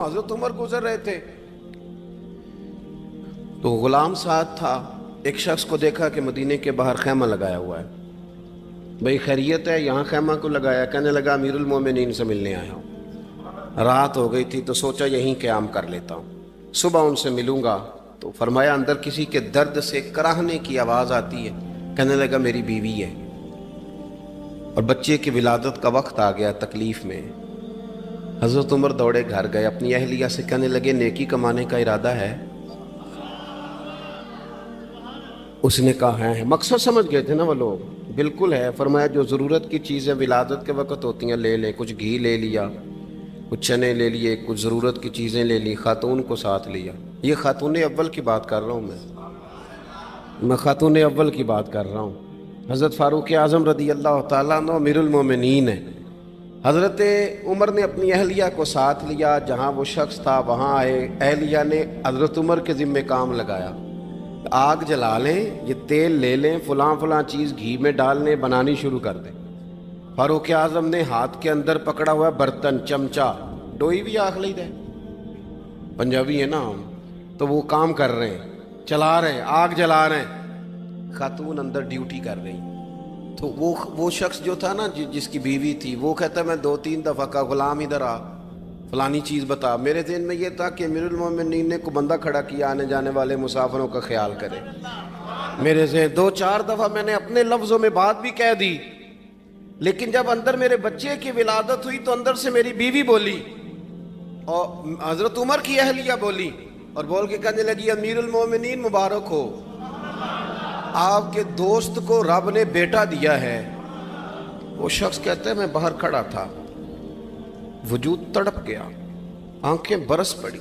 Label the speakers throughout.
Speaker 1: حضرت عمر گزر رہے تھے تو غلام ساتھ تھا. ایک شخص کو دیکھا کہ مدینے کے باہر خیمہ لگایا ہوا ہے. بھئی خیریت ہے؟ یہاں خیمہ کو لگایا. کہنے لگا امیر المومنین سے ملنے آیا ہوں. رات ہو گئی تھی تو سوچا یہیں قیام کر لیتا ہوں, صبح ان سے ملوں گا. تو فرمایا اندر کسی کے درد سے کراہنے کی آواز آتی ہے. کہنے لگا میری بیوی ہے اور بچے کی ولادت کا وقت آ گیا, تکلیف میں. حضرت عمر دوڑے گھر گئے, اپنی اہلیہ سے کہنے لگے نیکی کمانے کا ارادہ ہے؟ اس نے کہا ہے. مقصد سمجھ گئے تھے نا وہ لوگ. بالکل ہے. فرمایا جو ضرورت کی چیزیں ولادت کے وقت ہوتی ہیں لے لیں. کچھ گھی لے لیا, کچھ چنے لے لیے, کچھ ضرورت کی چیزیں لے لی, خاتون کو ساتھ لیا. یہ خاتون اول کی بات کر رہا ہوں میں خاتون اول کی بات کر رہا ہوں. حضرت فاروق اعظم رضی اللہ تعالیٰ عنہ امیر المومنین ہیں. حضرت عمر نے اپنی اہلیہ کو ساتھ لیا. جہاں وہ شخص تھا وہاں آئے. اہلیہ نے حضرت عمر کے ذمہ کام لگایا, آگ جلا لیں, یہ تیل لے لیں, فلاں فلاں چیز گھی میں ڈال لیں, بنانی شروع کر دیں. فاروق اعظم نے ہاتھ کے اندر پکڑا ہوا برتن, چمچہ, ڈوئی بھی آخ لی دے, پنجابی ہے نا ہم, تو وہ کام کر رہے ہیں, چلا رہے ہیں, آگ جلا رہے ہیں. خاتون اندر ڈیوٹی کر رہی. تو وہ شخص جو تھا نا جس کی بیوی تھی, وہ کہتا ہے میں 2-3 دفعہ کا غلام ادھر آ, فلانی چیز بتا. میرے ذہن میں یہ تھا کہ امیر المومنین نے کو بندہ کھڑا کیا آنے جانے والے مسافروں کا خیال کرے. میرے ذہن 2-4 دفعہ میں نے اپنے لفظوں میں بات بھی کہہ دی, لیکن جب اندر میرے بچے کی ولادت ہوئی تو اندر سے میری بیوی بولی اور حضرت عمر کی اہلیہ بولی اور بول کے کہنے لگی امیر المومنین مبارک ہو, آپ کے دوست کو رب نے بیٹا دیا ہے. وہ شخص کہتا ہے میں باہر کھڑا تھا, وجود تڑپ گیا, آنکھیں برس پڑی.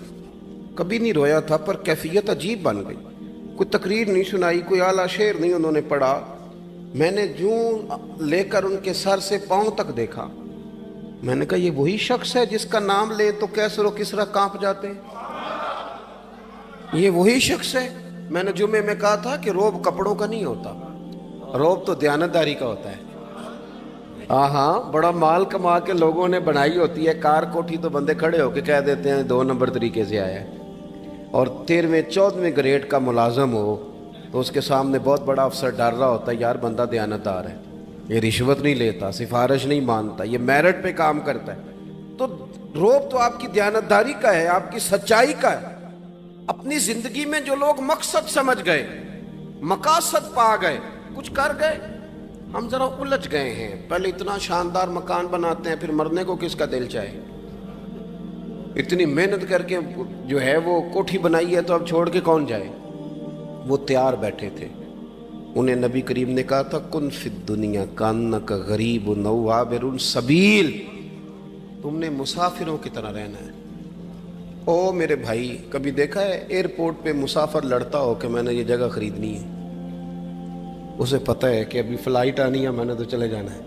Speaker 1: کبھی نہیں رویا تھا پر کیفیت عجیب بن گئی. کوئی تقریر نہیں سنائی, کوئی اعلیٰ شعر نہیں انہوں نے پڑھا. میں نے جوں لے کر ان کے سر سے پاؤں تک دیکھا. میں نے کہا یہ وہی شخص ہے جس کا نام لے تو کیسر و کسرا کانپ جاتے ہیں, یہ وہی شخص ہے. میں نے جمعے میں کہا تھا کہ روب کپڑوں کا نہیں ہوتا, روب تو دیانتداری کا ہوتا ہے. ہاں بڑا مال کما کے لوگوں نے بنائی ہوتی ہے, کار کوٹھی تو بندے کھڑے ہو کے کہہ دیتے ہیں 2 نمبر طریقے سے آیا ہے. اور 13ویں-14ویں گریڈ کا ملازم ہو تو اس کے سامنے بہت بڑا افسر ڈر رہا ہوتا ہے یار بندہ دیانتدار ہے, یہ رشوت نہیں لیتا, سفارش نہیں مانتا, یہ میرٹ پہ کام کرتا ہے. تو روب تو آپ کی دیانتداری کا ہے, آپ کی سچائی کا ہے. اپنی زندگی میں جو لوگ مقصد سمجھ گئے, مقاصد پا گئے, کچھ کر گئے, ہم ذرا الجھ گئے ہیں. پہلے اتنا شاندار مکان بناتے ہیں, پھر مرنے کو کس کا دل چاہے. اتنی محنت کر کے جو ہے وہ کوٹھی بنائی ہے تو اب چھوڑ کے کون جائے. وہ تیار بیٹھے تھے. انہیں نبی کریم نے کہا تھا کن فی الدنیا کانک غریب او عابر السبیل, تم نے مسافروں کی طرح رہنا ہے. او میرے بھائی, کبھی دیکھا ہے ایئرپورٹ پہ مسافر لڑتا ہو کہ میں نے یہ جگہ خریدنی ہے؟ اسے پتہ ہے کہ ابھی فلائٹ آنی ہے, میں نے تو چلے جانا ہے.